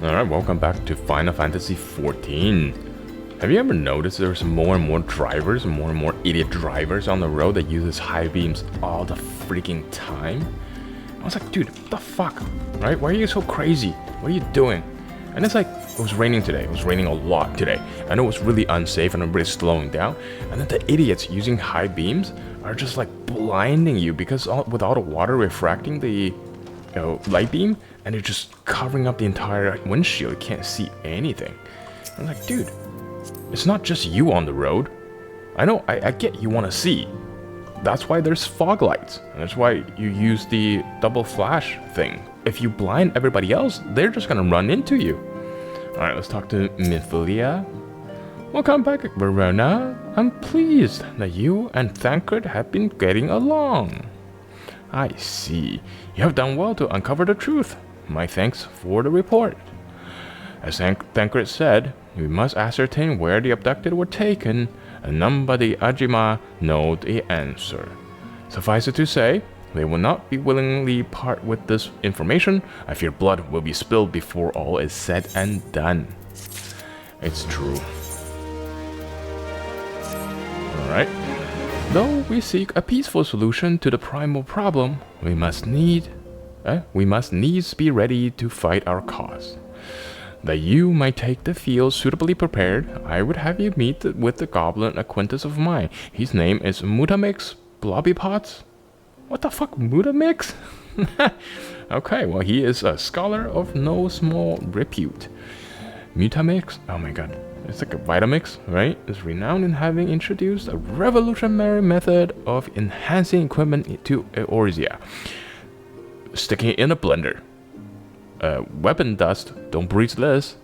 Alright, welcome back to Final Fantasy XIV. Have you ever noticed there's more and more drivers, more and more idiot drivers on the road that uses high beams all the freaking time? I was like, dude, what the fuck? Right? Why are you so crazy? What are you doing? And it's like, it was raining today. It was raining a lot today. I know it was really unsafe and everybody's slowing down. And then the idiots using high beams are just like blinding you because with all the water refracting the light beam, and it's just covering up the entire windshield. You can't see anything. I'm like, dude, it's not just you on the road. I know, I get you want to see. That's why there's fog lights. And that's why you use the double flash thing. If you blind everybody else, they're just gonna run into you. Alright, let's talk to Mythilia. Welcome back, Verona. I'm pleased that you and Thancred have been getting along. I see. You have done well to uncover the truth. My thanks for the report. As Thancred said, we must ascertain where the abducted were taken, and none but the Ajima know the answer. Suffice it to say, they will not be willingly part with this information. I fear blood will be spilled before all is said and done. It's true. Alright. Though we seek a peaceful solution to the primal problem, we must needs be ready to fight our cause. That you might take the field suitably prepared, I would have you meet with the goblin acquaintance of mine. His name is Mutamix Blobbypots. What the fuck, Mutamix? Okay, well, he is a scholar of no small repute. Mutamix, oh my god, it's like a Vitamix, right? Is renowned in having introduced a revolutionary method of enhancing equipment to Eorzea. Sticking it in a blender. Weapon dust, don't breach this.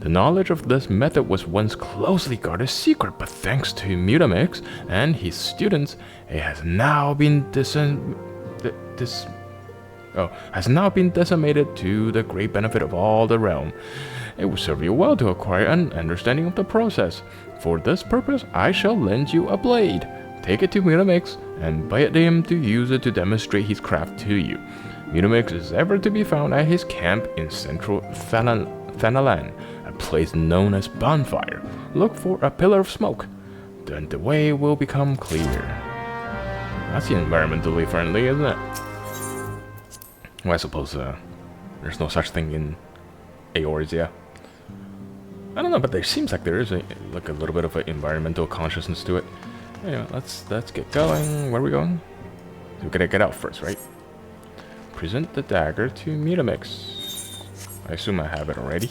The knowledge of this method was once closely guarded secret, but thanks to Mutamix and his students, it has now been decimated to the great benefit of all the realm. It will serve you well to acquire an understanding of the process. For this purpose, I shall lend you a blade. Take it to Mutamix and bid him to use it to demonstrate his craft to you. Mutamix is ever to be found at his camp in central Thanalan, a place known as Bonfire. Look for a pillar of smoke. Then the way will become clear. That's environmentally friendly, isn't it? Well, I suppose there's no such thing in Eorzea. I don't know, but there seems like there is a little bit of an environmental consciousness to it. Anyway, let's get going. Where are we going? We gotta get out first, right? Present the dagger to Mutamix. I assume I have it already.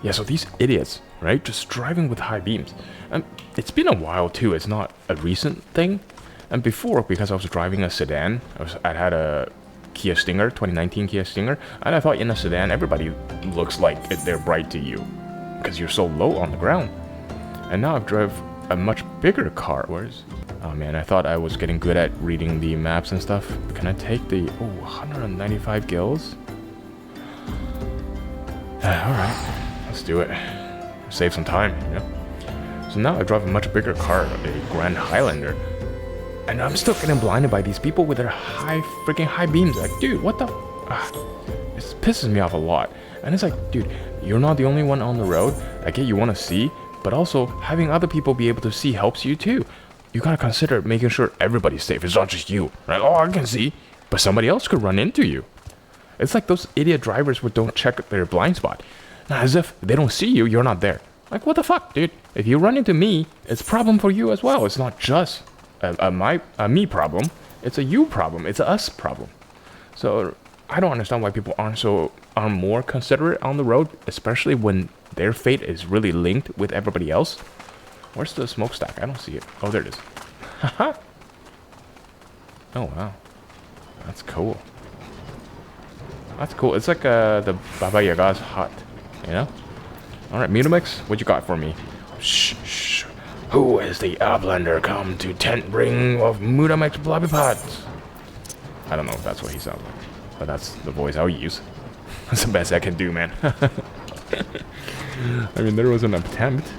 Yeah, so these idiots, right? Just driving with high beams. And it's been a while too, it's not a recent thing. And before, because I was driving a sedan, I had a Kia Stinger, 2019 Kia Stinger, and I thought in a sedan everybody looks like they're bright to you because you're so low on the ground. And now I've drove a much bigger car. Oh man, I thought I was getting good at reading the maps and stuff. Can I take the 195 gills? Alright, let's do it. Save some time, you know? So now I drive a much bigger car, a Grand Highlander. And I'm still getting blinded by these people with their freaking high beams. Like, dude, what the? It pisses me off a lot. And it's like, dude, you're not the only one on the road. I get you want to see, but also having other people be able to see helps you too. You gotta consider making sure everybody's safe. It's not just you, right? Oh, I can see, but somebody else could run into you. It's like those idiot drivers who don't check their blind spot. Now, as if they don't see you, you're not there. Like, what the fuck, dude? If you run into me, it's a problem for you as well. It's not just a me problem, it's a you problem, it's a us problem. So I don't understand why people are more considerate on the road, especially when their fate is really linked with everybody else. Where's the smokestack? I don't see it. Oh, there it is. Haha. Oh wow, that's cool. That's cool. It's like the Baba Yaga's hut, you know. All right, Mutamix, what you got for me? Shh. Who is the Outlander come to tent ring of Mutamix Blobbypots? I don't know if that's what he sounds like, but that's the voice I'll use. That's the best I can do, man. I mean, there was an attempt.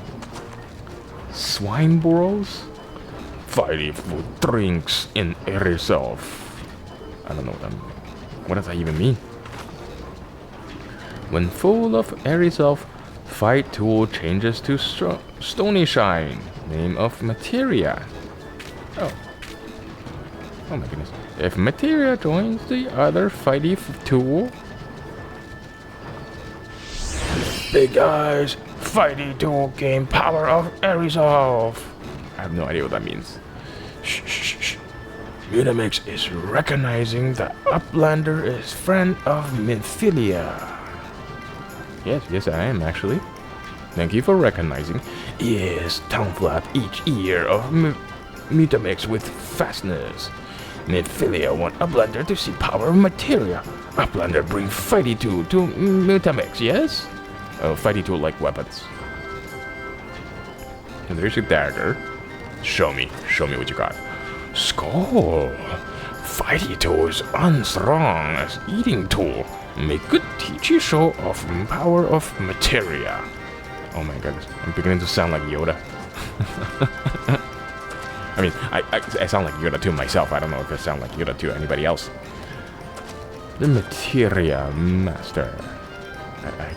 Swine burrows? Fighting for drinks in yourself. I don't know what does that even mean? When full of airy self, fight tool changes to stony shine. Name of materia. Oh. Oh my goodness. If materia joins the other fighty tool. Big guys, fighty tool gain power of airy self. I have no idea what that means. Shh, shh, shh. Mutamix is recognizing that Uplander is friend of Minfilia. Yes, I am actually. Thank you for recognizing. Yes, tongue flap each ear of Mutamix with fastness. Minfilia want Uplander to see power of materia. Uplander bring fighty tool to Mutamix, yes? Oh, fighty tool like weapons. And there's a dagger. Show me what you got. Skull. Fighty tool is unstrong as eating tool. Make good teachy show of power of materia. Oh my goodness, I'm beginning to sound like Yoda. I mean, I sound like Yoda to myself. I don't know if I sound like Yoda to anybody else. The materia master.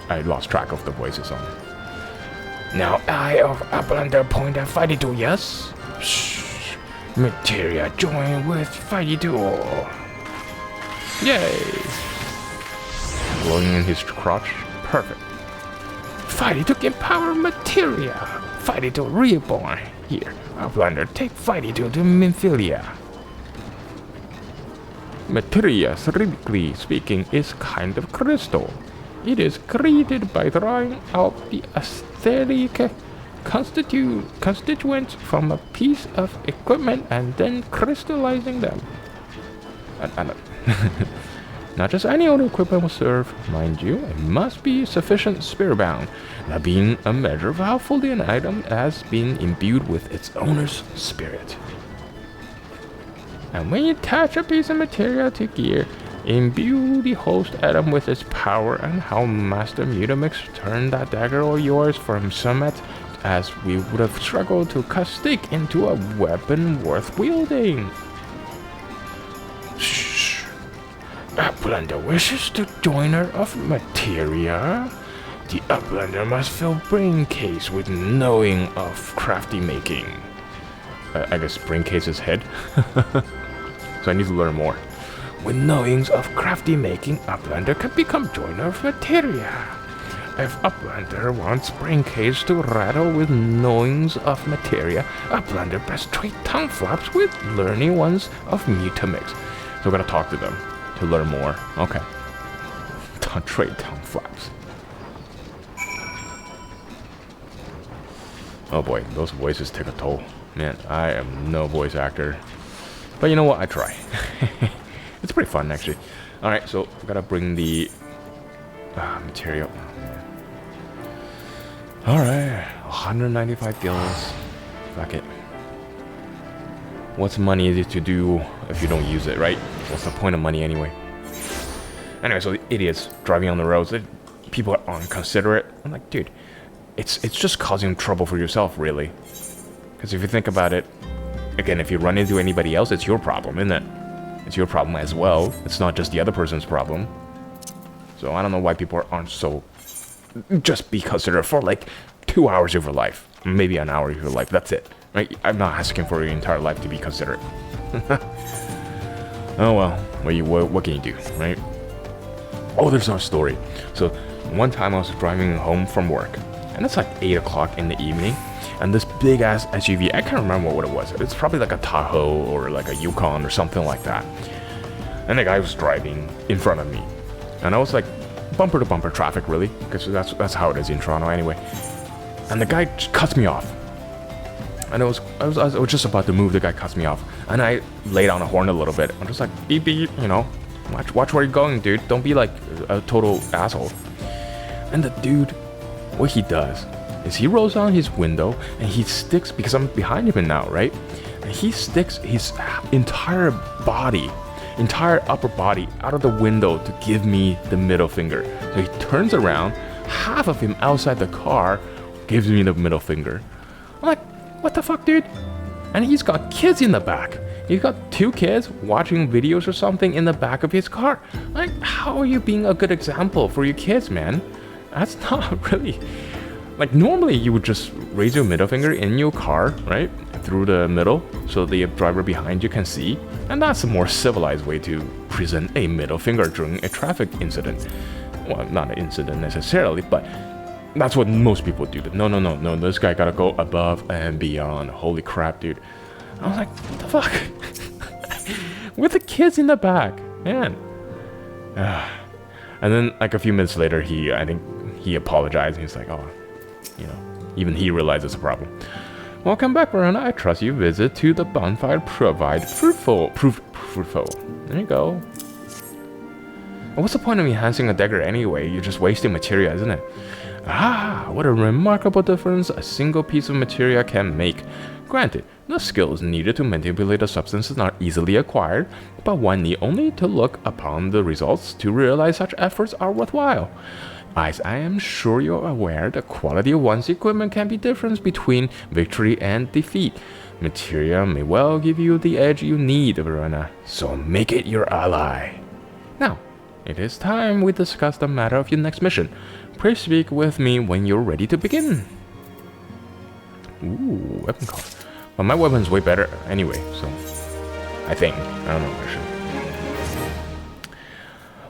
I lost track of the voices on it. Now Eye of Uplander point at fighty tool, yes? Shh. Materia join with fighty tool. Yay! Glowing in his crotch. Perfect. Fighty to get power materia. Fighty to reborn. Here, Uplander, take fighty to Minfilia. Materia, theoretically speaking, is kind of crystal. It is created by drawing out the aesthetic constituents from a piece of equipment and then crystallizing them. Not just any old equipment will serve, mind you. It must be sufficient spirit-bound, that being a measure of how fully an item has been imbued with its owner's spirit. And when you attach a piece of material to gear, imbue the host item with its power, and how Master Mutamix turned that dagger of yours from summit, as we would have struggled to cut stick into a weapon worth wielding. Uplander wishes to joiner of materia. The Uplander must fill brain case with knowing of crafty making. I guess brain case is head. So I need to learn more. With knowings of crafty making, Uplander can become joiner of materia. If Uplander wants brain case to rattle with knowings of materia, Uplander best trade tongue flaps with learning ones of Mutamix. So we're gonna talk to them to learn more. Okay. Trade tongue flaps. Oh boy, those voices take a toll. Man, I am no voice actor. But you know what? I try. It's pretty fun, actually. Alright, so I gotta bring the material. Alright, 195 gills. Fuck it. What's money to do if you don't use it, right? What's the point of money anyway? Anyway, so the idiots driving on the roads, people are inconsiderate. I'm like, dude, it's just causing trouble for yourself, really. Because if you think about it, again, if you run into anybody else, it's your problem, isn't it? It's your problem as well. It's not just the other person's problem. So I don't know why people aren't so... Just be considerate for like 2 hours of your life. Maybe an hour of your life, that's it. Right? I'm not asking for your entire life to be considerate. Oh well, what can you do, right? Oh, there's our story. So one time I was driving home from work, and it's like 8 o'clock in the evening, and this big ass SUV, I can't remember what it was. It's probably like a Tahoe or like a Yukon or something like that. And the guy was driving in front of me, and I was like bumper to bumper traffic, really, because that's how it is in Toronto anyway. And the guy just cuts me off. And I was just about to move, the guy cuts me off. And I laid on a horn a little bit. I'm just like, beep beep, you know. Watch where you're going, dude. Don't be like a total asshole. And the dude, what he does is he rolls down his window and he sticks, because I'm behind him now, right? And he sticks his entire upper body out of the window to give me the middle finger. So he turns around, half of him outside the car gives me the middle finger. I'm like, what the fuck, dude? And he's got kids in the back. He got 2 kids watching videos or something in the back of his car. Like, how are you being a good example for your kids, man? That's not really... Like, normally you would just raise your middle finger in your car, right? Through the middle, so the driver behind you can see. And that's a more civilized way to present a middle finger during a traffic incident. Well, not an incident necessarily, but that's what most people do. But no, this guy gotta go above and beyond. Holy crap, dude. I was like, what the fuck? With the kids in the back, man. And then, like, a few minutes later, I think he apologized. He's like, oh, you know, even he realizes a problem. Welcome back, Verona. I trust you visit to the bonfire provide fruitful. There you go. What's the point of enhancing a dagger anyway? You're just wasting material, isn't it? Ah, what a remarkable difference a single piece of material can make. Granted, the skills needed to manipulate a substance is not easily acquired, but one need only to look upon the results to realize such efforts are worthwhile. As I am sure you're aware, the quality of one's equipment can be different between victory and defeat. Material may well give you the edge you need, Verona, so make it your ally. Now, it is time we discuss the matter of your next mission. Please speak with me when you're ready to begin. Ooh, weapon cost. But my weapon's way better anyway, so... I think. I don't know, actually.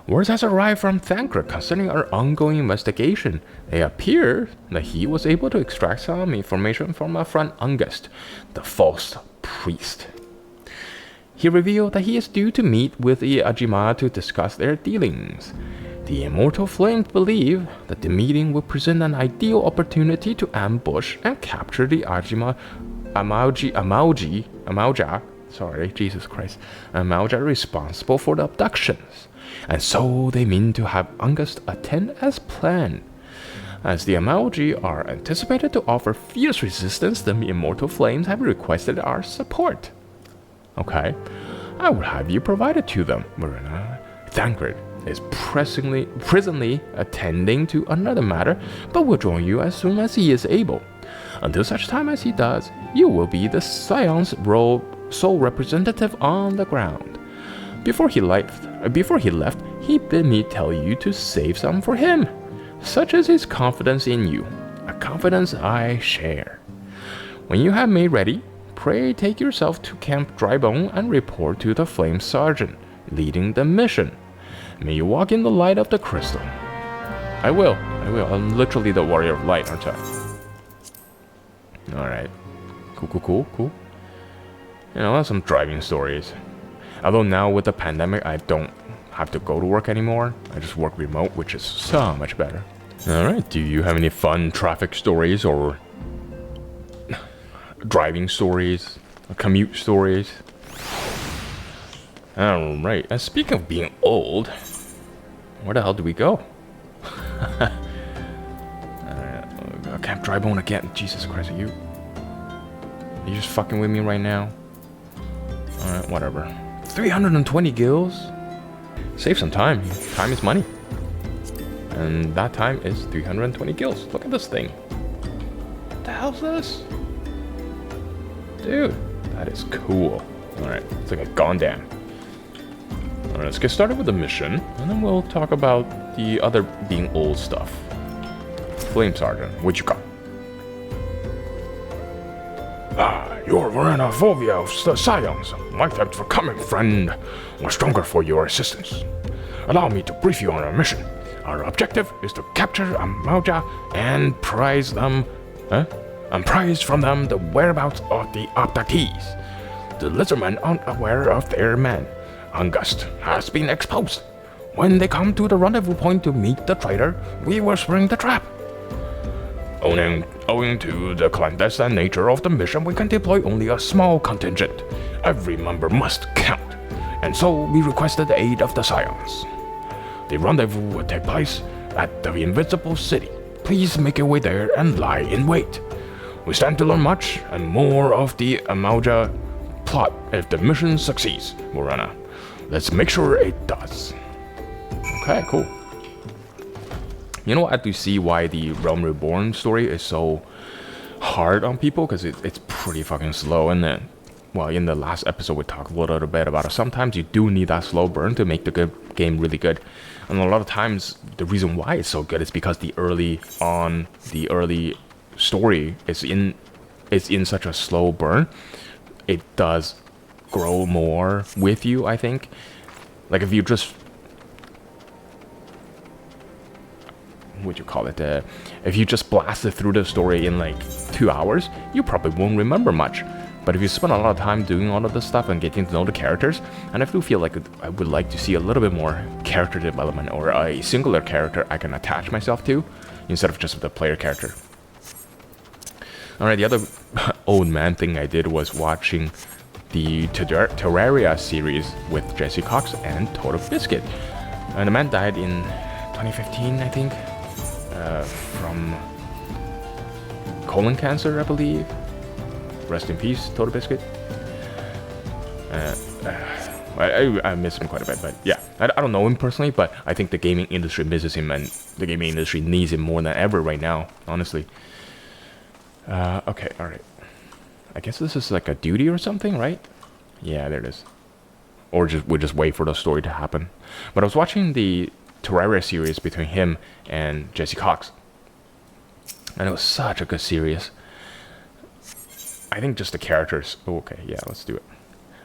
Word has arrived from Thancred concerning our ongoing investigation. It appears that he was able to extract some information from our friend Ungust, the false priest. He revealed that he is due to meet with the Ajima to discuss their dealings. The Immortal Flames believe that the meeting will present an ideal opportunity to ambush and capture the Ajima Amauja responsible for the abductions. And so they mean to have Ungust attend as planned. As the Amauji are anticipated to offer fierce resistance, the Immortal Flames have requested our support. Okay, I will have you provided to them, Marina. Thancred is presently attending to another matter, but will join you as soon as he is able. Until such time as he does, you will be the Scion's sole representative on the ground. Before he left, he bid me tell you to save some for him. Such is his confidence in you, a confidence I share. When you have made ready, pray take yourself to Camp Drybone and report to the Flame Sergeant, leading the mission. May you walk in the light of the crystal. I will. I'm literally the warrior of light, aren't I? Alright. Cool. You know, some driving stories. Although now with the pandemic, I don't have to go to work anymore. I just work remote, which is so much better. Alright, do you have any fun traffic stories or driving stories, commute stories? Alright, and speaking of being old, where the hell do we go? Camp Drybone again. Jesus Christ, are you just fucking with me right now? Alright, whatever. 320 gills? Save some time. Time is money. And that time is 320 gills. Look at this thing. What the hell's this? Dude, that is cool. Alright, it's like a Gondam. Alright, let's get started with the mission, and then we'll talk about the other being old stuff. Flame Sergeant, what you got? You're Verena Volvia of the Scions. My thanks for coming, friend. We're stronger for your assistance. Allow me to brief you on our mission. Our objective is to capture Amauja and prize from them the whereabouts of the abductees. The lizardmen aren't aware of their man. Ungust has been exposed. When they come to the rendezvous point to meet the traitor, we will spring the trap. Owing to the clandestine nature of the mission, we can deploy only a small contingent. Every member must count, and so we requested the aid of the Scions. The rendezvous will take place at the Invincible City. Please make your way there and lie in wait. We stand to learn much and more of the Amauja plot if the mission succeeds, Morana. Let's make sure it does. Okay, cool. You know, I do see why the Realm Reborn story is so hard on people, because it's pretty fucking slow, isn't it? well, in the last episode we talked a little bit about it. Sometimes you do need that slow burn to make the game really good. And a lot of times the reason why it's so good is because the early story is in such a slow burn. It does grow more with you, I think. Like if you just, what you call it, if you just blasted through the story in like 2 hours, you probably won't remember much. But if you spend a lot of time doing all of this stuff and getting to know the characters, and I do feel like I would like to see a little bit more character development, or a singular character I can attach myself to instead of just the player character. Alright, the other old man thing I did was watching the Terrarira series with Jesse Cox and totalbiscuit. And the man died in 2015, I think, from colon cancer, I believe. Rest in peace, totalbiscuit. I miss him quite a bit, but yeah, I don't know him personally, but I think the gaming industry misses him, and the gaming industry needs him more than ever right now, honestly. Okay, alright. I guess this is like a duty or something, right? Yeah, there it is. Or we just wait for the story to happen. But I was watching the Terrarira series between him and Jesse Cox, and it was such a good series. I think just the characters. Oh, okay, yeah, let's do it.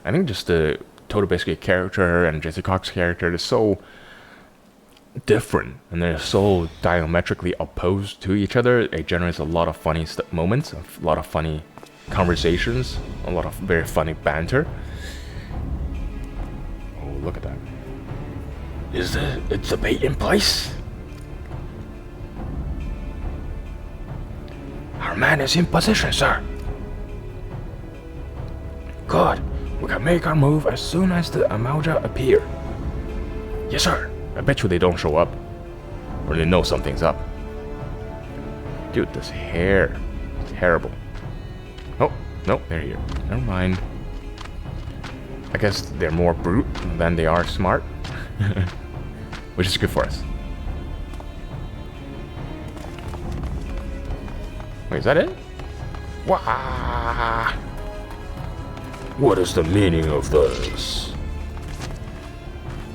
I think just the totalbiscuit character and Jesse Cox character is so different, and they're so diametrically opposed to each other. It generates a lot of funny moments, a lot of funny conversations, a lot of very funny banter. Oh, look at that. Is the bait in place? Our man is in position, sir. Good. We can make our move as soon as the Amalja appear. Yes, sir. I bet you they don't show up, or they know something's up. Dude, this hair, terrible. Oh, no, they're here. Never mind. I guess they're more brute than they are smart, which is good for us. Wait, is that it? Wah! What is the meaning of this?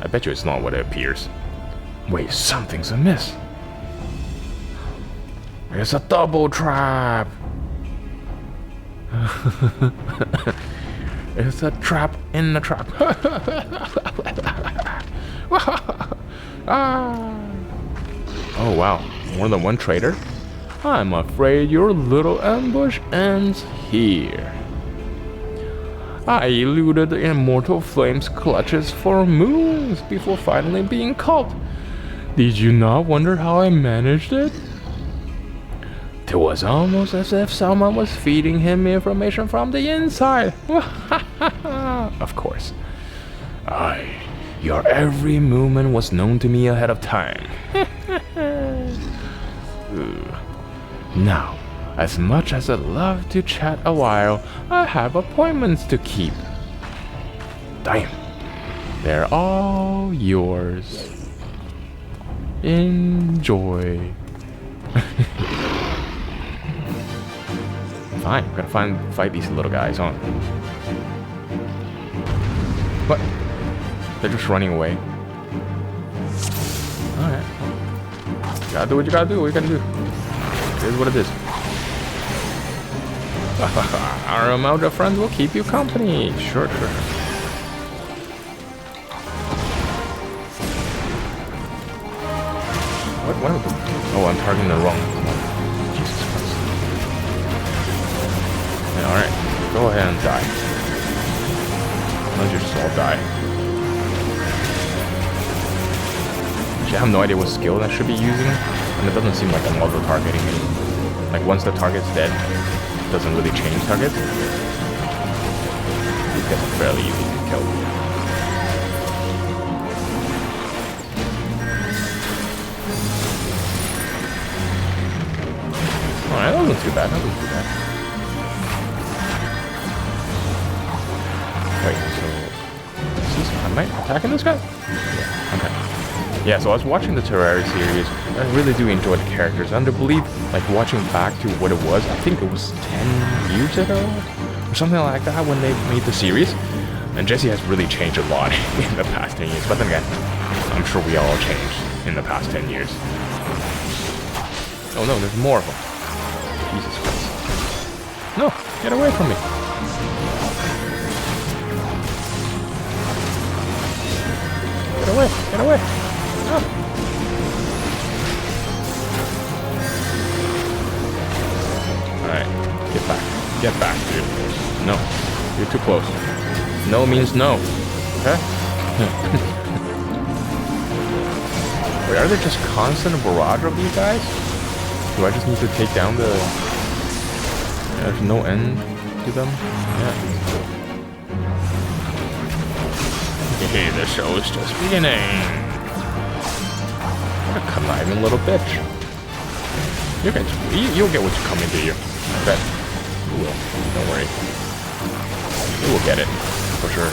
I bet you it's not what it appears. Wait, something's amiss. It's a double trap. It's a trap in the trap. Oh wow, more than one traitor? I'm afraid your little ambush ends here. I eluded the immortal flame's clutches for moons before finally being caught. Did you not wonder how I managed it? It was almost as if someone was feeding him information from the inside. Of course. Your every movement was known to me ahead of time. Now, as much as I'd love to chat a while, I have appointments to keep. Damn. They're all yours. Enjoy. Fine, I'm gonna fight these little guys, huh? What? They're just running away. Alright. You gotta do what you gotta do. What you gotta do? It is what it is. Our Amalja friends will keep you company. Sure. What am I doing? Oh, I'm targeting the wrong one. Jesus Christ. Yeah, alright. Go ahead and die. Let you just all die. Actually, I have no idea what skill I should be using, and it doesn't seem like I'm auto-targeting me. Like, once the target's dead, it doesn't really change targets. These guys are fairly easy to kill. Alright, that wasn't too bad. Wait, so... am I attacking this guy? Yeah, okay. Yeah, so I was watching the Terrarira series. I really do enjoy the characters, and I believe, like, watching back to what it was, I think it was 10 years ago? or something like that when they made the series. And Jesse has really changed a lot in the past 10 years. But then again, I'm sure we all changed in the past 10 years. Oh no, there's more of them. Jesus Christ. No, get away from me. Get away, get away. No. Alright, get back. Get back, dude. No, you're too close. No means no. Okay? Wait, are there just constant barrage of these guys? Do I just need to take down the... Yeah, there's no end to them? Yeah. Hey, the show is just beginning. What a conniving little bitch. You'll get what you come into you. I bet. You will. Don't worry. You will get it. For sure.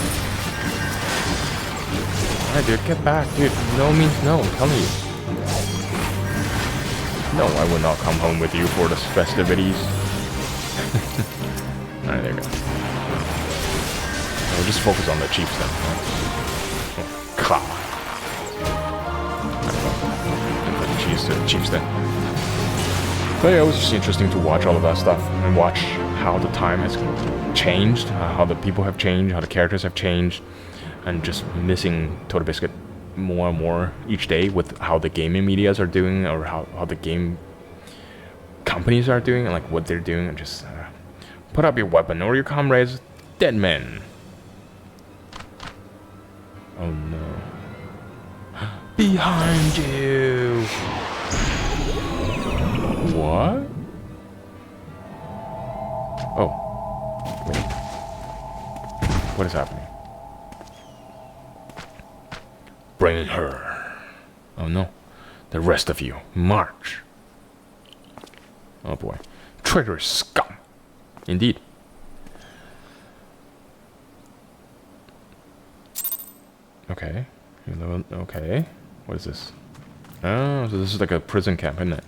Alright, dude, get back, dude. No means no, I'm telling you. No, I will not come home with you for the festivities. Alright, there you go. We'll just focus on the Chiefs then. Ka. Chiefs then. But yeah, it was just interesting to watch all of that stuff and watch how the time has changed, how the people have changed, how the characters have changed, and just missing totalbiscuit more and more each day with how the gaming medias are doing, or how the game companies are doing, and like what they're doing, and just put up your weapon or your comrades, dead men. Oh no. Behind you! What? Oh. Wait. What is happening? Bring her. Oh no. The rest of you, march. Oh boy. Traitorous scum. Indeed. Okay. Okay. What is this? Oh, so this is like a prison camp, isn't it?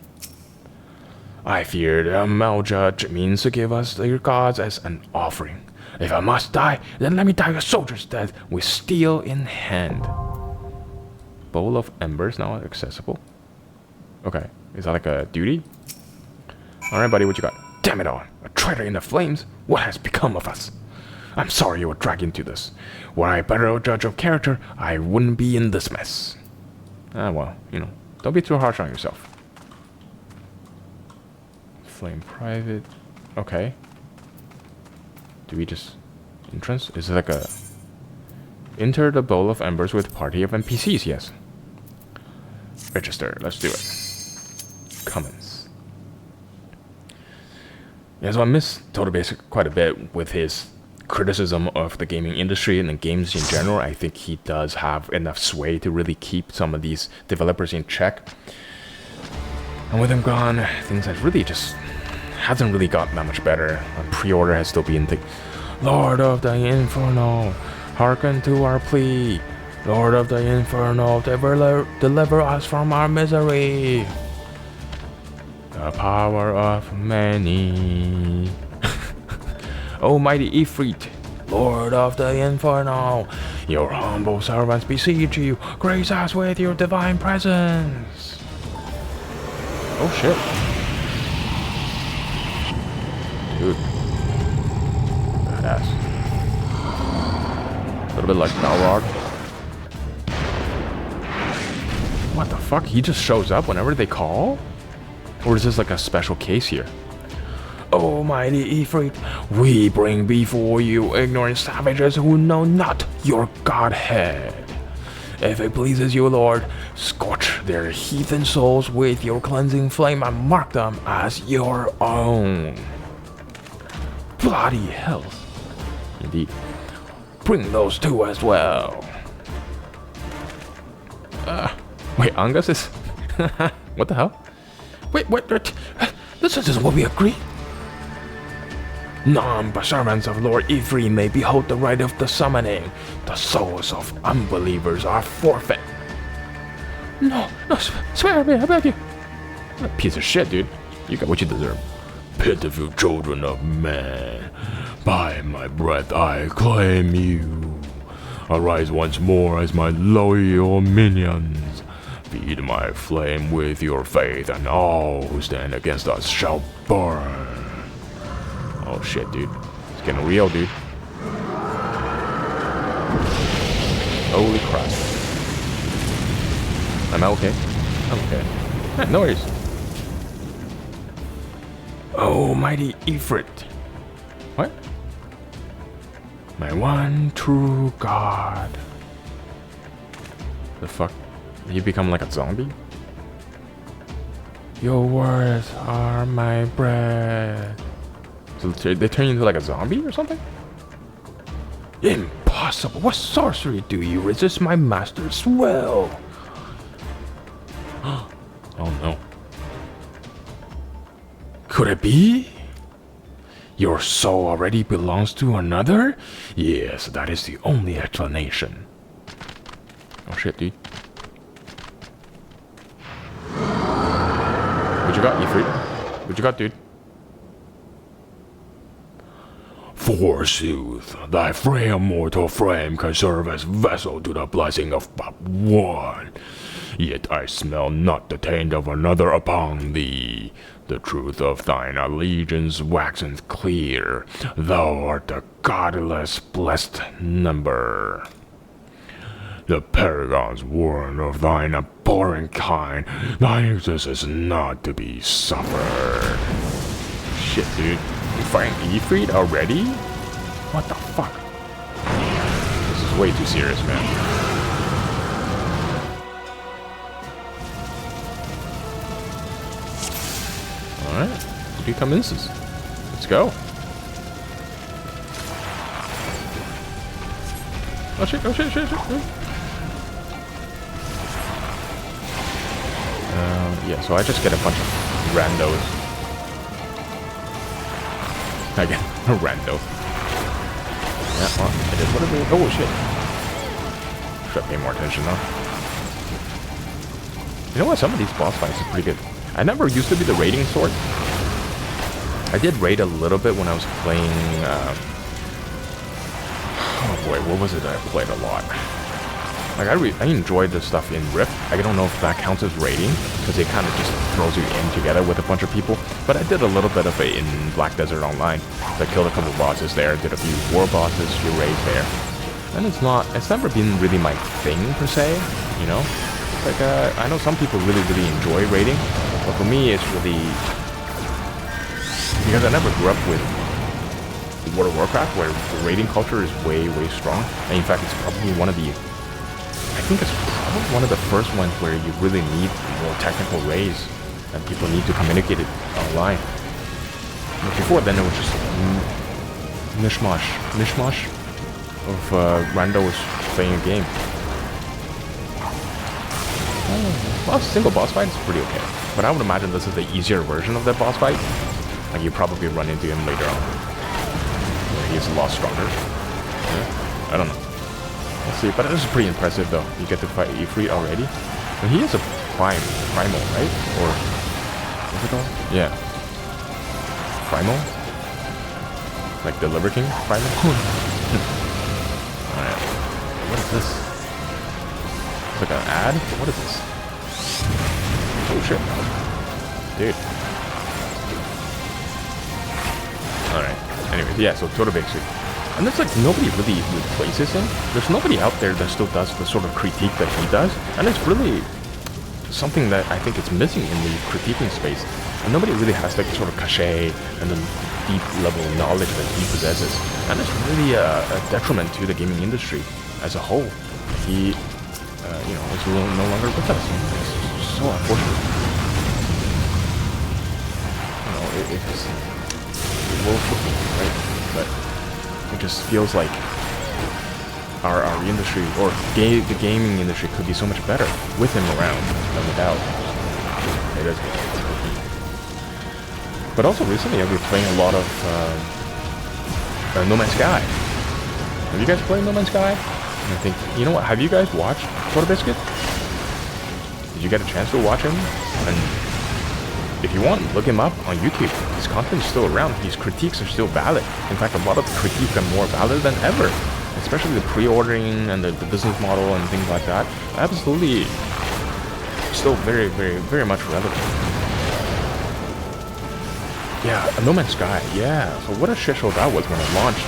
I fear the Maljudge means to give us your gods as an offering. If I must die, then let me die a soldier's death with steel in hand. Bowl of embers now accessible. Okay, is that like a duty? Alright, buddy, what you got? Damn it all, a traitor in the flames? What has become of us? I'm sorry you were dragged into this. Were I a better judge of character, I wouldn't be in this mess. Ah, well, you know, don't be too harsh on yourself. Flame private. Okay. Do we just... entrance? Is it like a... Enter the bowl of embers with party of NPCs, yes. Register, let's do it. Comments. Yeah, so I miss totalbiscuit quite a bit with his criticism of the gaming industry and the games in general. I think he does have enough sway to really keep some of these developers in check. And with him gone, things have really just hasn't really gotten that much better. Pre-order has still been the Lord of the Inferno, hearken to our plea. Lord of the Inferno, deliver us from our misery. The power of many. Almighty Ifrit, Lord of the Inferno, your humble servants beseech you, grace us with your divine presence. Oh shit. Dude. Badass. A little bit like Balrog. What the fuck? He just shows up whenever they call? Or is this like a special case here? Almighty Ifrit, we bring before you ignorant savages who know not your godhead. If it pleases you, Lord, scorch their heathen souls with your cleansing flame and mark them as your own. Bloody hell. Indeed. Bring those two as well. Wait, Angus is... What the hell? Wait, this is what we agreed? None but servants of Lord Ifrit may behold the rite of the summoning. The souls of unbelievers are forfeit. No, swear me, I beg you. What a piece of shit, dude. You got what you deserve. pitiful children of man, by my breath I claim you. Arise once more as my loyal minions. Feed my flame with your faith, and all who stand against us shall burn. Oh shit, dude. It's getting real, dude. Holy crap. Am I okay? I'm okay. Yeah, no worries. Oh, mighty Ifrit. What? My one true God. The fuck? You become like a zombie? Your words are my bread. So they turn you into like a zombie or something? Impossible. What sorcery do you resist my master's will? Oh no. Could it be? Your soul already belongs to another? Yes, that is the only explanation. Oh shit, dude. What you got, Ifrit? What you got, dude? Forsooth, thy frail mortal frame can serve as vessel to the blessing of but one. Yet I smell not the taint of another upon thee. The truth of thine allegiance waxens clear. Thou art the godless blessed number. The paragons warn of thine abhorrent kind. Thine existence is not to be suffered. Shit, dude. You fighting Ifrit already? What the fuck? This is way too serious, man. Alright. You become instance. Let's go. Oh shit, oh shit, shit, shit. Yeah, so I just get a bunch of randos. Again, a rando. Yeah, well, it is what it is. Oh shit. Should pay more attention though. You know what? Some of these boss fights are pretty good. I never used to be the raiding sort. I did raid a little bit when I was playing. Oh boy, what was it that I played a lot? Like I enjoyed the stuff in Rift. I don't know if that counts as raiding because it kind of just throws you in together with a bunch of people. But I did a little bit of it in Black Desert Online. So I killed a couple bosses there, did a few war bosses, few raids there. And it's never been really my thing per se, you know. Like I know some people really enjoy raiding, but for me it's really because I never grew up with World of Warcraft, where the raiding culture is way strong. And in fact, it's probably one of the first ones where you really need more technical raids and people need to communicate it online. But before then, it was just mishmash of randos playing a game. Well, single boss fight is pretty okay, but I would imagine this is the easier version of that boss fight. Like you probably run into him later on, where he's a lot stronger. Yeah, I don't know. Let's see, but this is pretty impressive though. You get to fight Ifrit already. But he is a primal, right? Or what's it called? Yeah, primal, like the Liver King primal. All right, what is this? It's like an ad. What is this? Oh shit, dude. All right. Anyways, yeah. So totalbiscuit. And it's like nobody really replaces him. There's nobody out there that still does the sort of critique that he does. And it's really something that I think is missing in the critiquing space. And nobody really has like sort of cachet and the deep level of knowledge that he possesses. And it's really a detriment to the gaming industry as a whole. He, is no longer with us. It's so unfortunate. You know, it's world football, right? But it just feels like our industry, or the gaming industry, could be so much better with him around than without. It is. But also recently I've been playing a lot of No Man's Sky. Have you guys played No Man's Sky? And I think, you know what, have you guys watched totalbiscuit? Did you get a chance to watch him? And if you want, look him up on YouTube. His content is still around. His critiques are still valid. In fact, a lot of the critiques are more valid than ever. Especially the pre-ordering and the business model and things like that. Absolutely still very, very, very much relevant. Yeah, No Man's Sky. Yeah, so what a shit show that was when it launched.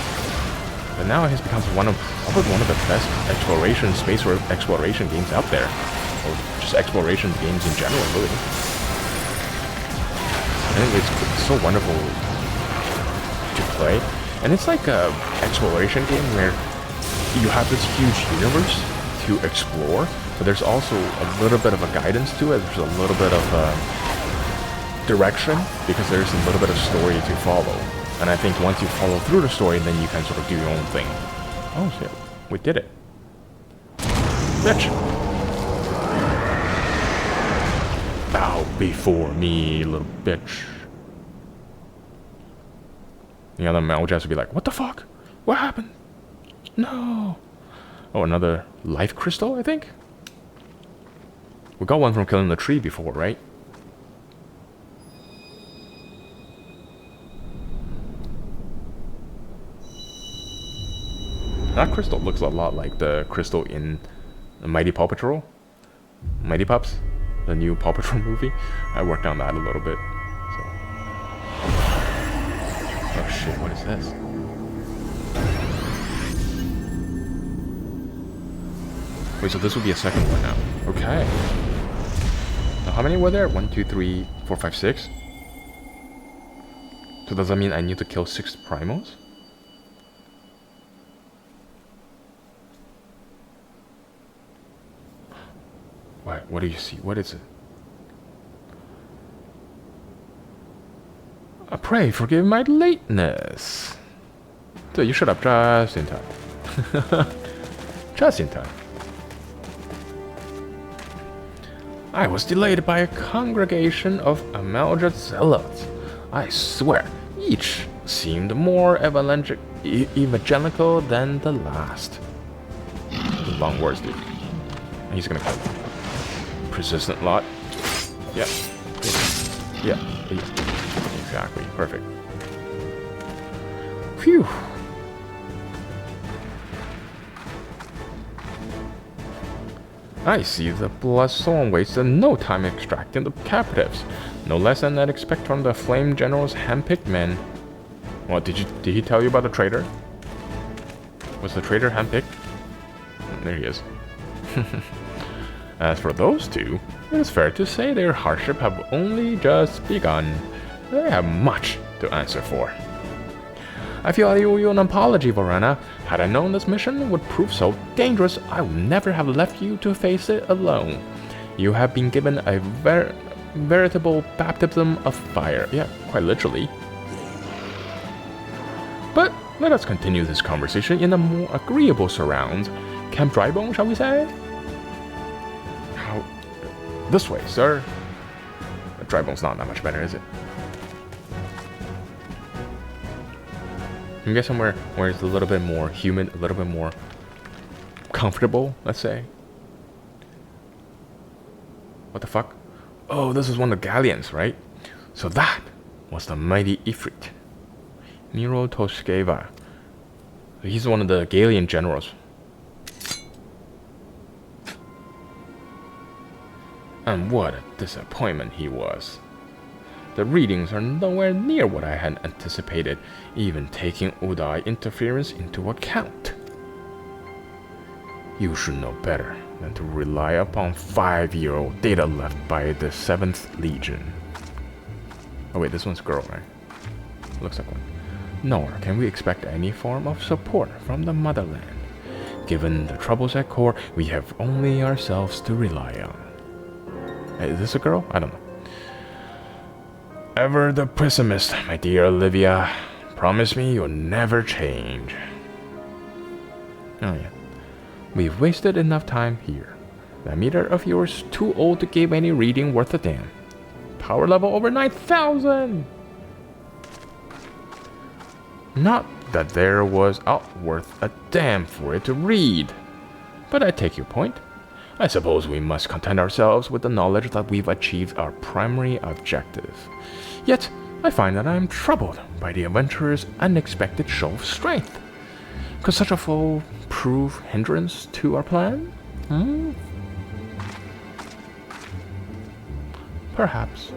But now it has become probably one of the best exploration, space or exploration games out there. Or just exploration games in general, really. I think it's so wonderful to play. And it's like a exploration game where you have this huge universe to explore, but there's also a little bit of a guidance to it. There's a little bit of direction, because there's a little bit of story to follow. And I think once you follow through the story, then you can sort of do your own thing. Oh shit, we did it. Bitch! Bow before me, little bitch. The other Maljas would be like, what the fuck? What happened? No! Oh, another life crystal, I think? We got one from killing the tree before, right? That crystal looks a lot like the crystal in the Mighty Paw Patrol. Mighty Pups, the new Paw Patrol movie. I worked on that a little bit. So. Oh shit, what is this? Wait, so this would be a second one now. Okay. Now how many were there? 1, 2, 3, 4, 5, 6? So does that mean I need to kill 6 primals? What do you see? What is it? I pray forgive my lateness. So you shut up just in time. Just in time. I was delayed by a congregation of Amalja zealots. I swear, each seemed more evangelical than the last. Long words, dude. He's gonna kill me. Persistent lot. Yeah. Yeah. Exactly. Perfect. Phew. I see the Bloodstone wasted no time extracting the captives. No less than I'd expect from the Flame General's handpicked men. What, did he tell you about the traitor? Was the traitor handpicked? There he is. As for those two, it is fair to say their hardship have only just begun. They have much to answer for. I feel I owe you an apology, Verena. Had I known this mission would prove so dangerous, I would never have left you to face it alone. You have been given a veritable baptism of fire. Yeah, quite literally. But let us continue this conversation in a more agreeable surround. Camp Drybone, shall we say? How? This way, sir. Drybone's not that much better, is it? Can we get somewhere where it's a little bit more humid, a little bit more comfortable, let's say? What the fuck? Oh, this is one of the galleons, right? So that was the mighty Ifrit. Nero Toskeva. He's one of the Gallian generals. And what a disappointment he was. The readings are nowhere near what I had anticipated, even taking Udai interference into account. You should know better than to rely upon 5-year-old data left by the 7th Legion. Oh wait, this one's a girl, right? Looks like one. Nor can we expect any form of support from the motherland. Given the troubles at core, we have only ourselves to rely on. Is this a girl? I don't know. Ever the pessimist, my dear Olivia. Promise me you'll never change. Oh yeah. We've wasted enough time here. That meter of yours too old to give any reading worth a damn. Power level over 9,000! Not that there was worth a damn for it to read. But I take your point. I suppose we must content ourselves with the knowledge that we've achieved our primary objective. Yet, I find that I am troubled by the adventurer's unexpected show of strength. Could such a foe prove hindrance to our plan? Perhaps,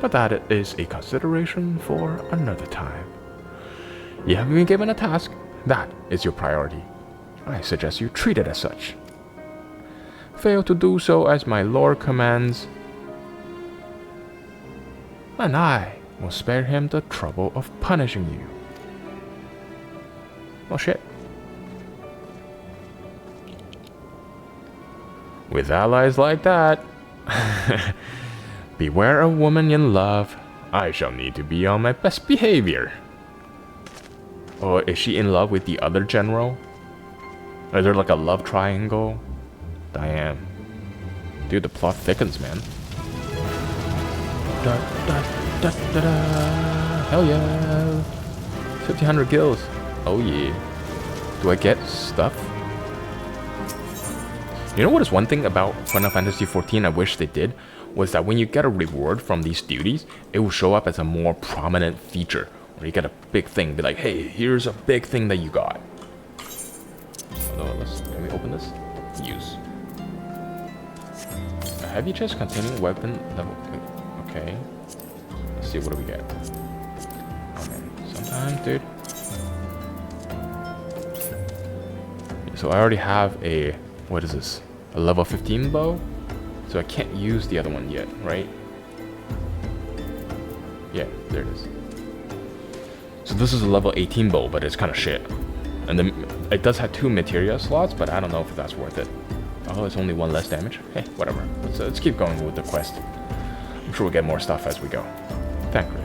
but that is a consideration for another time. You have been given a task. That is your priority. I suggest you treat it as such. Fail to do so as my lord commands, and I will spare him the trouble of punishing you. Well, shit. With allies like that, beware a woman in love. I shall need to be on my best behavior. Or is she in love with the other general? Is there like a love triangle? Damn. Dude, the plot thickens, man. Da, da, da, da, da. Hell yeah. 1500 kills. Oh yeah. Do I get stuff? You know what is one thing about Final Fantasy XIV I wish they did? Was that when you get a reward from these duties, it will show up as a more prominent feature. Or you get a big thing, be like, hey, here's a big thing that you got. Can we open this? Use. A heavy chest containing weapon level. Okay. Let's see, what do we get? Oh man, sometimes, dude. So I already have a, what is this? A level 15 bow? So I can't use the other one yet, right? Yeah, there it is. So this is a level 18 bow, but it's kind of shit. And then it does have 2 materia slots, but I don't know if that's worth it. Oh, it's only 1 less damage. Hey, whatever. Let's keep going with the quest. I'm sure we'll get more stuff as we go. Thank you.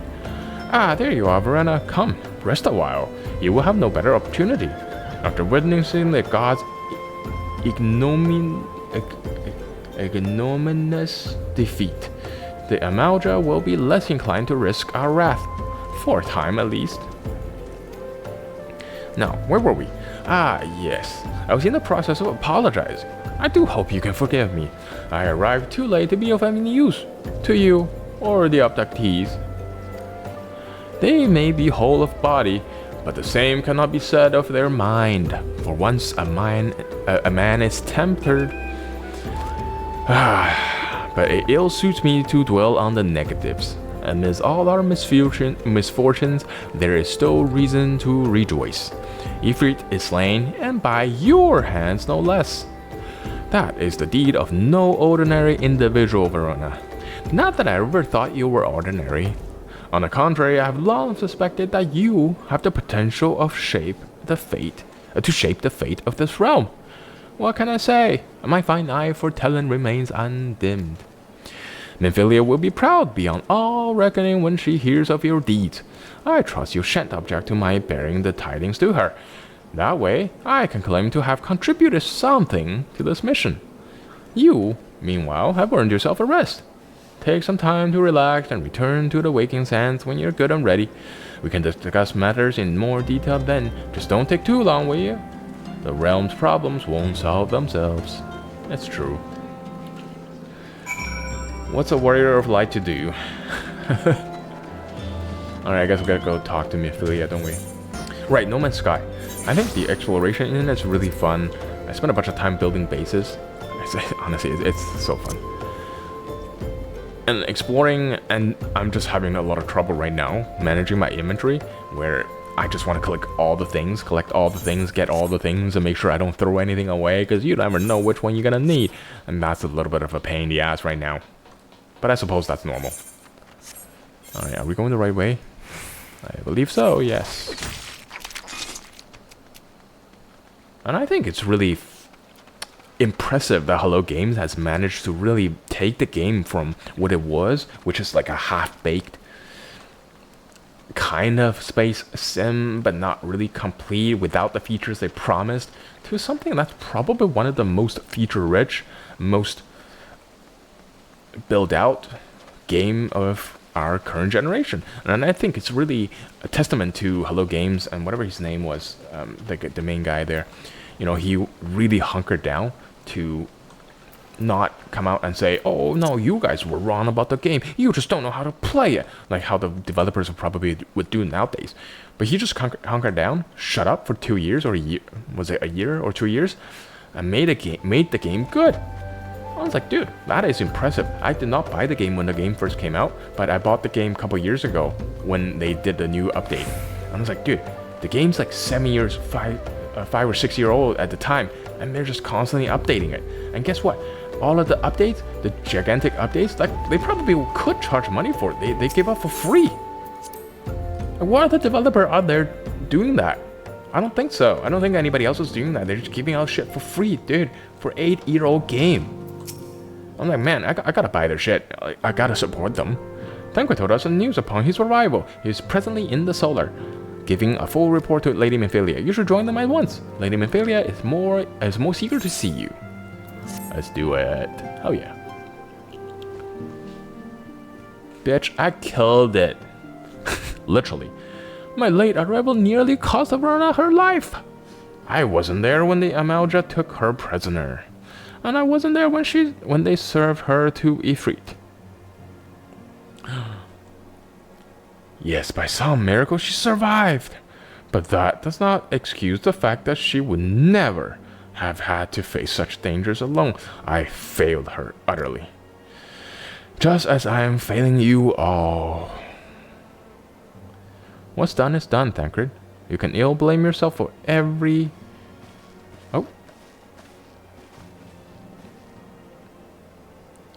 Ah, there you are, Verena. Come, rest a while. You will have no better opportunity. After witnessing the gods' ignominious defeat, the Amalja will be less inclined to risk our wrath. For a time, at least. Now, where were we? Ah, yes. I was in the process of apologizing. I do hope you can forgive me. I arrived too late to be of any use to you or the abductees. They may be whole of body, but the same cannot be said of their mind. For once a man is tempted. But it ill suits me to dwell on the negatives. Amidst all our misfortunes, there is still reason to rejoice. Ifrit is slain, and by your hands no less. That is the deed of no ordinary individual, Verona. Not that I ever thought you were ordinary. On the contrary, I have long suspected that you have the potential of to shape the fate of this realm. What can I say? My fine eye for talent remains undimmed. Nymphilia will be proud beyond all reckoning when she hears of your deeds. I trust you shan't object to my bearing the tidings to her. That way, I can claim to have contributed something to this mission. You, meanwhile, have earned yourself a rest. Take some time to relax and return to the waking sands when you're good and ready. We can discuss matters in more detail then. Just don't take too long, will you? The realm's problems won't solve themselves. That's true. What's a warrior of light to do? Alright, I guess we gotta go talk to Nymphilia, don't we? Right, No Man's Sky. I think the exploration in it is really fun. I spent a bunch of time building bases. Honestly, it's so fun. And exploring, and I'm just having a lot of trouble right now managing my inventory, where I just want to collect all the things, get all the things, and make sure I don't throw anything away, because you never know which one you're gonna need. And that's a little bit of a pain in the ass right now. But I suppose that's normal. Alright, are we going the right way? I believe so, yes. And I think it's really impressive that Hello Games has managed to really take the game from what it was, which is like a half-baked kind of space sim, but not really complete without the features they promised, to something that's probably one of the most feature-rich, most built-out game of our current generation. And I think it's really a testament to Hello Games and whatever his name was, the main guy there. You know, he really hunkered down to not come out and say, oh no, you guys were wrong about the game, you just don't know how to play it, like how the developers would do nowadays. But he just hunkered down, shut up for 2 years, or a year, was it a year or 2 years, and made the game good. I was like, dude, that is impressive. I did not buy the game when the game first came out, but I bought the game a couple years ago when they did the new update. And I was like, dude, the game's like 5 or 6 year old at the time, and they're just constantly updating it. And guess what? All of the updates, the gigantic updates, like they probably could charge money for it. They give up for free. And what other developer out there doing that? I don't think so. I don't think anybody else is doing that. They're just giving out shit for free, dude, for 8-year-old game. I'm like, man, I gotta buy their shit. I gotta support them. Thancred told us the news upon his arrival. He is presently in the solar, giving a full report to Lady Minfilia. You should join them at once. Lady Minfilia is most eager to see you. Let's do it. Oh yeah. Bitch, I killed it. Literally. My late arrival nearly cost Verona her life. I wasn't there when the Amalja took her prisoner. And I wasn't there when they served her to Ifrit. Yes, by some miracle she survived. But that does not excuse the fact that she would never have had to face such dangers alone. I failed her utterly. Just as I am failing you all. What's done is done, Thancred. You can ill blame yourself for every... Oh.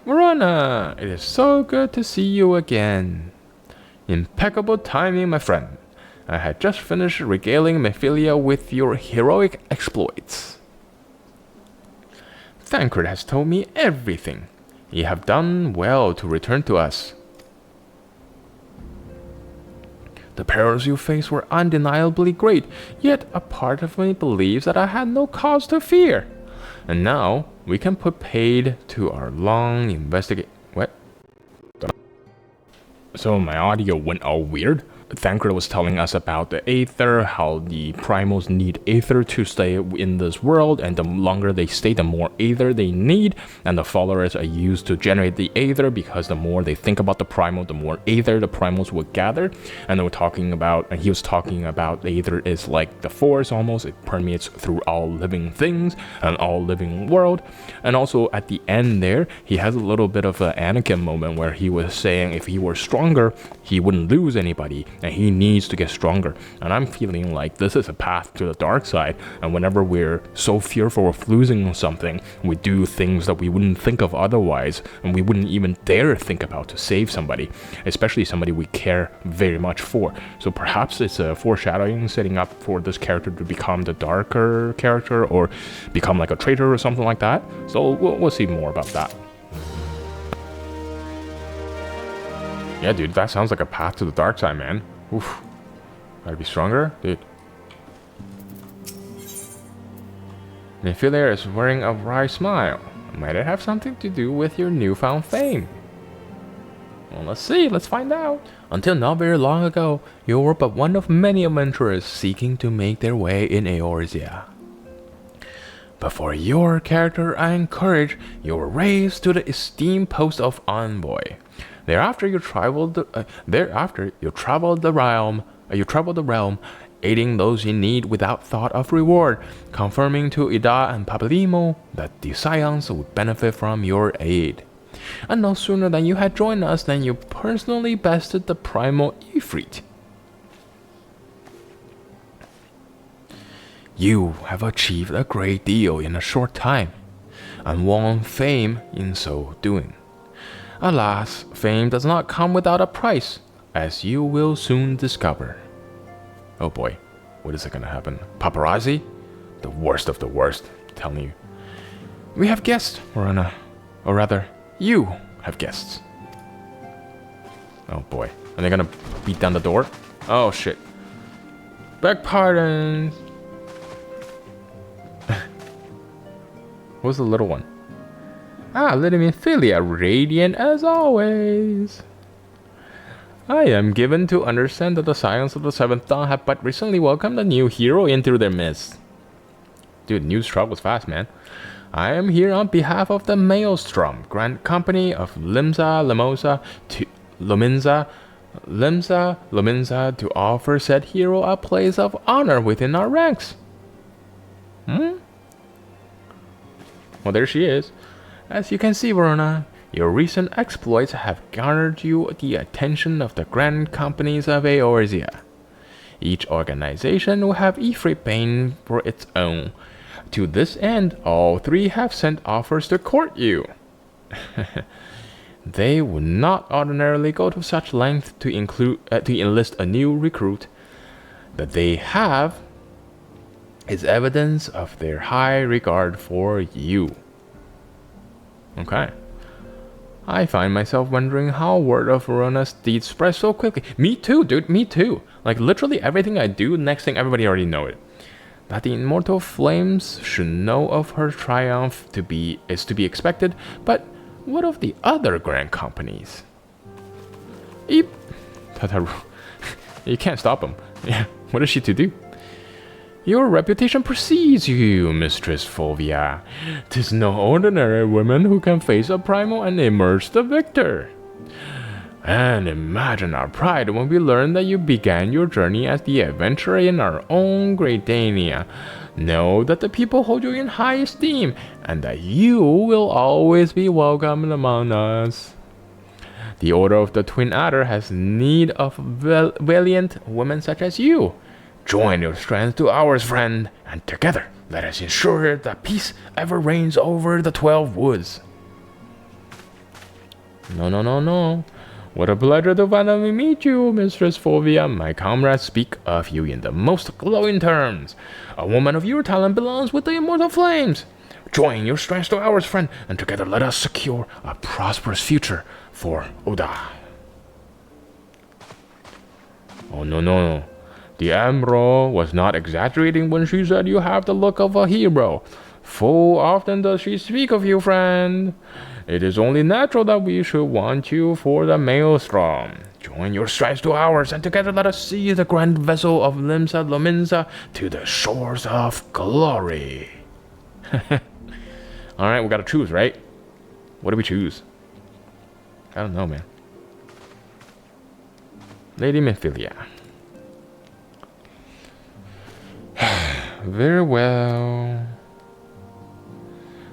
Verona! It is so good to see you again. Impeccable timing, my friend. I had just finished regaling Minfilia with your heroic exploits. Thancred has told me everything. You have done well to return to us. The perils you faced were undeniably great, yet a part of me believes that I had no cause to fear. And now, we can put paid to our long investigate... What? So my audio went all weird. Thancred was telling us about the Aether, how the primals need Aether to stay in this world, and the longer they stay, the more Aether they need, and the followers are used to generate the Aether, because the more they think about the primal, the more Aether the primals will gather. And they were talking about, and he was talking about Aether is like the Force almost, it permeates through all living things and all living world. And also at the end there, he has a little bit of an Anakin moment where he was saying if he were stronger, he wouldn't lose anybody, and he needs to get stronger. And I'm feeling like this is a path to the dark side, and whenever we're so fearful of losing something, we do things that we wouldn't think of otherwise, and we wouldn't even dare think about to save somebody, especially somebody we care very much for. So perhaps it's a foreshadowing, setting up for this character to become the darker character, or become like a traitor or something like that. So we'll see more about that. Yeah, dude, that sounds like a path to the dark side, man. Oof. Gotta be stronger, dude. Minfilia is wearing a wry smile. Might it have something to do with your newfound fame? Well, let's see, let's find out. Until not very long ago, you were but one of many adventurers seeking to make their way in Eorzea. But for your character, I encourage you were raised to the esteemed post of envoy. Thereafter, you traveled the realm, aiding those in need without thought of reward, confirming to Ida and Papadimo that the Scions would benefit from your aid. And no sooner than you had joined us than you personally bested the primal Ifrit. You have achieved a great deal in a short time, and won fame in so doing. Alas, fame does not come without a price, as you will soon discover. Oh boy, what is it gonna happen? Paparazzi? The worst of the worst, I'm telling you. We have guests, Verona. Or rather, you have guests. Oh boy, are they gonna beat down the door? Oh shit. Beg pardon. Who's the little one? Ah, Lady Minfilia, radiant as always. I am given to understand that the Scions of the Seventh Dawn have but recently welcomed a new hero into their midst. Dude, news travels fast, man. I am here on behalf of the Maelstrom Grand Company of Limsa Lominsa to offer said hero a place of honor within our ranks. Well, there she is. As you can see, Verona, your recent exploits have garnered you the attention of the Grand Companies of Eorzea. Each organization will have Ifrit Bane for its own. To this end, all three have sent offers to court you. They would not ordinarily go to such length to enlist a new recruit. That they have is evidence of their high regard for you. Okay. I find myself wondering how word of Verona's deeds spread so quickly. Me too, dude, me too. Like, literally everything I do, next thing everybody already know it. That the immortal flames should know of her triumph is to be expected, but what of the other grand companies? Tataru. You can't stop him. Yeah, what is she to do? Your reputation precedes you, Mistress Fulvia. 'Tis no ordinary woman who can face a primal and emerge the victor. And imagine our pride when we learn that you began your journey as the adventurer in our own Great Dania. Know that the people hold you in high esteem, and that you will always be welcome among us. The Order of the Twin Adder has need of valiant women such as you. Join your strength to ours, friend, and together let us ensure that peace ever reigns over the 12 woods. No. What a pleasure to finally meet you, Mistress Fulvia. My comrades speak of you in the most glowing terms. A woman of your talent belongs with the immortal flames. Join your strength to ours, friend, and together let us secure a prosperous future for Oda. Oh, no. The Admiral was not exaggerating when she said you have the look of a hero. Full often does she speak of you, friend. It is only natural that we should want you for the Maelstrom. Join your stripes to ours, and together let us see the grand vessel of Limsa Lominsa to the shores of glory. Alright, we gotta choose, right? What do we choose? I don't know, man. Lady Mephilia. Very well.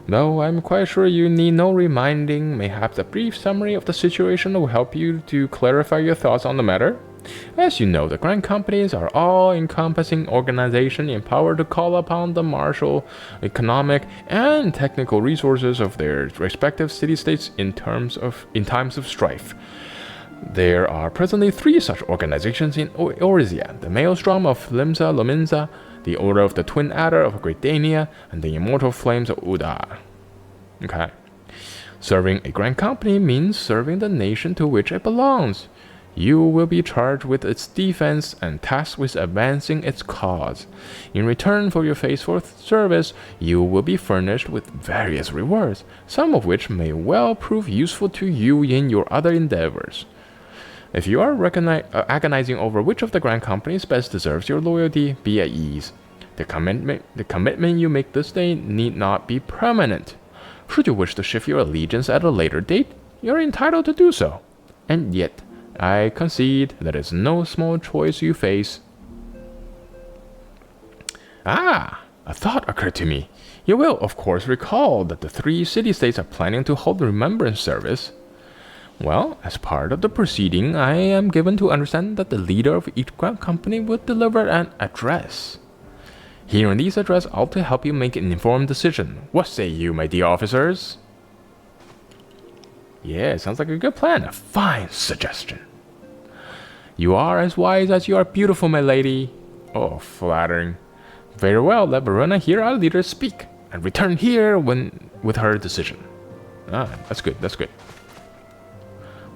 Though I'm quite sure you need no reminding, mayhaps a brief summary of the situation will help you to clarify your thoughts on the matter. As you know, the Grand Companies are all-encompassing organization empowered to call upon the martial, economic, and technical resources of their respective city-states in times of strife. There are presently 3 such organizations in Eorzea: the Maelstrom of Limsa Lominsa, the Order of the Twin Adder of Great Dania, and the Immortal Flames of Uda. Okay. Serving a Grand Company means serving the nation to which it belongs. You will be charged with its defense and tasked with advancing its cause. In return for your faithful service, you will be furnished with various rewards, some of which may well prove useful to you in your other endeavors. If you are agonizing over which of the Grand Companies best deserves your loyalty, be at ease. The commitment you make this day need not be permanent. Should you wish to shift your allegiance at a later date, you are entitled to do so. And yet, I concede that it's no small choice you face. A thought occurred to me. You will, of course, recall that the 3 city-states are planning to hold the remembrance service. Well, as part of the proceeding, I am given to understand that the leader of each Grand Company will deliver an address. Hearing this address ought to help you make an informed decision. What say you, my dear officers? Yeah, sounds like a good plan. A fine suggestion. You are as wise as you are beautiful, my lady. Oh, flattering. Very well, let Verona hear our leader speak, and return here with her decision. That's good, that's good.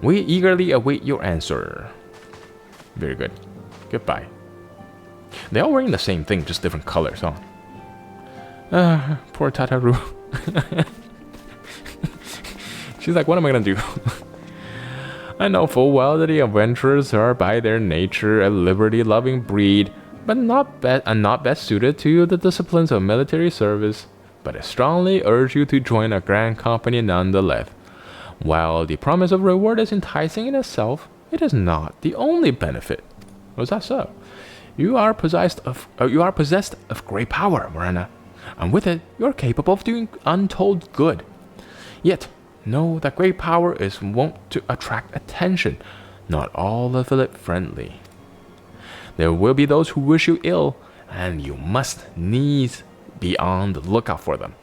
We eagerly await your answer. Very good. Goodbye. They're all wearing the same thing, just different colors, huh? Poor Tataru. She's like, what am I gonna do? I know full well that the adventurers are by their nature a liberty-loving breed, but not best suited to the disciplines of military service. but I strongly urge you to join a grand company nonetheless. While the promise of reward is enticing in itself, it is not the only benefit. Was that so? You are possessed of great power, Morena, and with it, you are capable of doing untold good. Yet, know that great power is wont to attract attention, not all of it friendly. There will be those who wish you ill, and you must needs be on the lookout for them.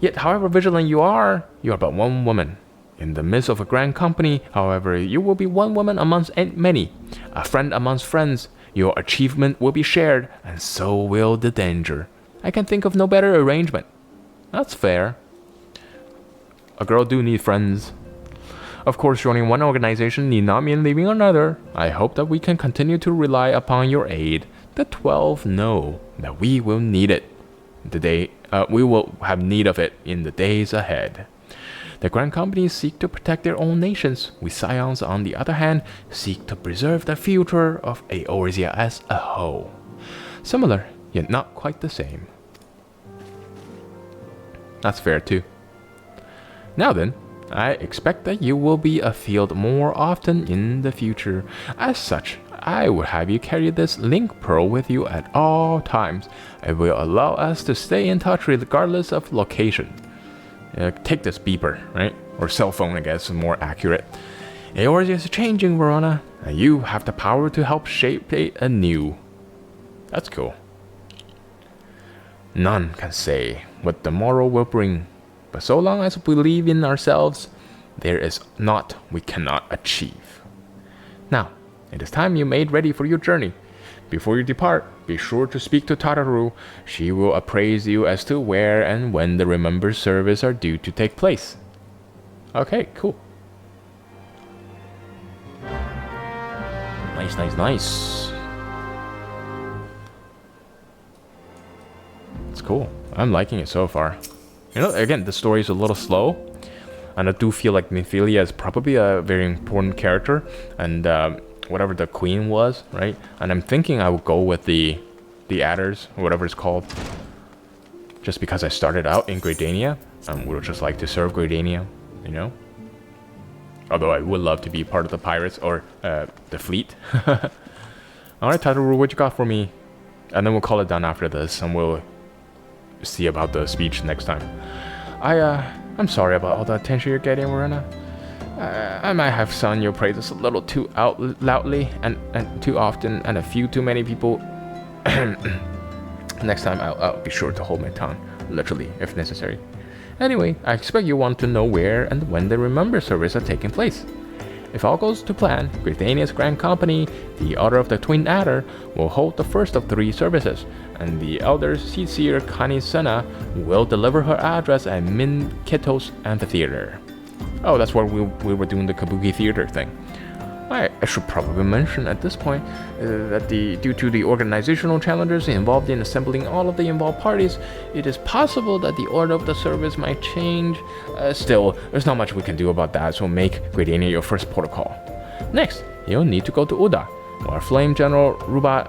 Yet, however vigilant you are but one woman. In the midst of a grand company, however, you will be one woman amongst many, a friend amongst friends. Your achievement will be shared, and so will the danger. I can think of no better arrangement. That's fair. A girl do need friends. Of course, joining one organization need not mean leaving another. I hope that we can continue to rely upon your aid. The 12 know that we will need it. We will have need of it in the days ahead. The grand companies seek to protect their own nations. We Scions, on the other hand, seek to preserve the future of Eorzea as a whole. Similar, yet not quite the same. That's fair too. Now then, I expect that you will be afield more often in the future. As such, I would have you carry this link pearl with you at all times. It will allow us to stay in touch regardless of location. Take this beeper, right? Or cell phone, I guess, is more accurate. Eorzea is changing, Verona, and you have the power to help shape it anew. That's cool. None can say what the morrow will bring, but so long as we believe in ourselves, there is naught we cannot achieve. Now, it is time you made ready for your journey. Before you depart, be sure to speak to Tararu. She will appraise you as to where and when the Remember service are due to take place. Okay, cool. Nice. It's cool. I'm liking it so far. You know, again, the story is a little slow, and I do feel like Nymphelia is probably a very important character, and whatever the queen was, right? And I'm thinking I would go with the adders, or whatever it's called, just because I started out in Gridania and would just like to serve Gridania, you know? Although I would love to be part of the pirates or the fleet. Alright, Tataru, what you got for me? And then we'll call it done after this, and we'll see about the speech next time. I'm sorry about all the attention you're getting, Verena. I might have sung your praises a little too loudly and too often, and a few too many people. Next time I'll be sure to hold my tongue, literally, if necessary. Anyway, I expect you want to know where and when the Remember service are taking place. If all goes to plan, Gridania's Grand Company, the Order of the Twin Adder, will hold the first of 3 services, and the Elder Seer Kanisena will deliver her address at Min Keto's Amphitheater. Oh, that's where we were doing the Kabuki Theater thing. I should probably mention at this point that due to the organizational challenges involved in assembling all of the involved parties, it is possible that the order of the service might change. Still, there's not much we can do about that, so make Gridania your first protocol. Next, you'll need to go to Uda, where Flame General Ruba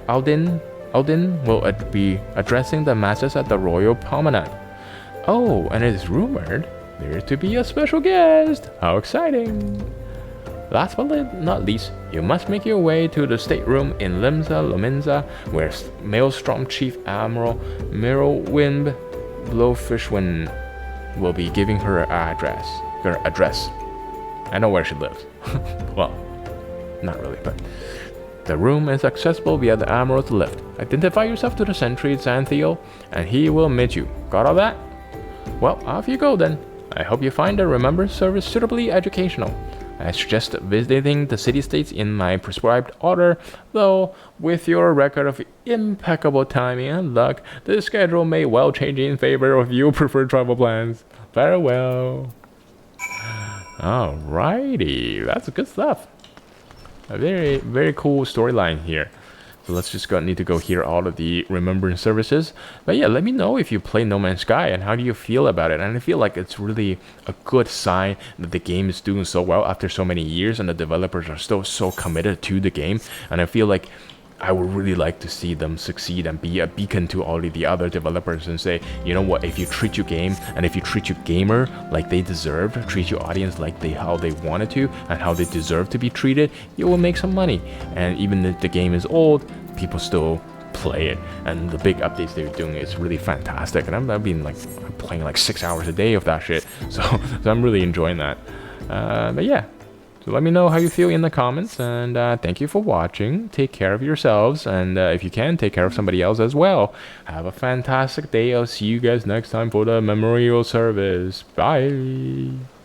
Aldin will be addressing the masses at the Royal Promenade. Oh, and it is rumored there to be a special guest. How exciting! Last but not least, you must make your way to the stateroom in Limsa Lominza, where Maelstrom Chief Admiral Mirrowwind Blowfishwind will be giving her address. I know where she lives. Well, not really, but the room is accessible via the Admiral's lift. Identify yourself to the sentry Xanthiel, and he will meet you. Got all that? Well, off you go then. I hope you find the Remember service suitably educational. I suggest visiting the city-states in my prescribed order, though with your record of impeccable timing and luck, the schedule may well change in favor of your preferred travel plans. Farewell. Alrighty, that's good stuff. A very, very cool storyline here. So let's just need to go hear all of the Remembrance services. But yeah, let me know if you play No Man's Sky and how do you feel about it. And I feel like it's really a good sign that the game is doing so well after so many years and the developers are still so committed to the game. And I feel like I would really like to see them succeed and be a beacon to all of the other developers and say, you know what, if you treat your game and if you treat your gamer like they deserve, treat your audience like how they wanted to and how they deserve to be treated, you will make some money. And even if the game is old, people still play it, and the big updates they're doing is really fantastic, and I've been like playing like 6 hours a day of that shit, so I'm really enjoying that. But yeah, so let me know how you feel in the comments, and thank you for watching. Take care of yourselves, and if you can, take care of somebody else as well. Have a fantastic day. I'll see you guys next time for the memorial service. Bye.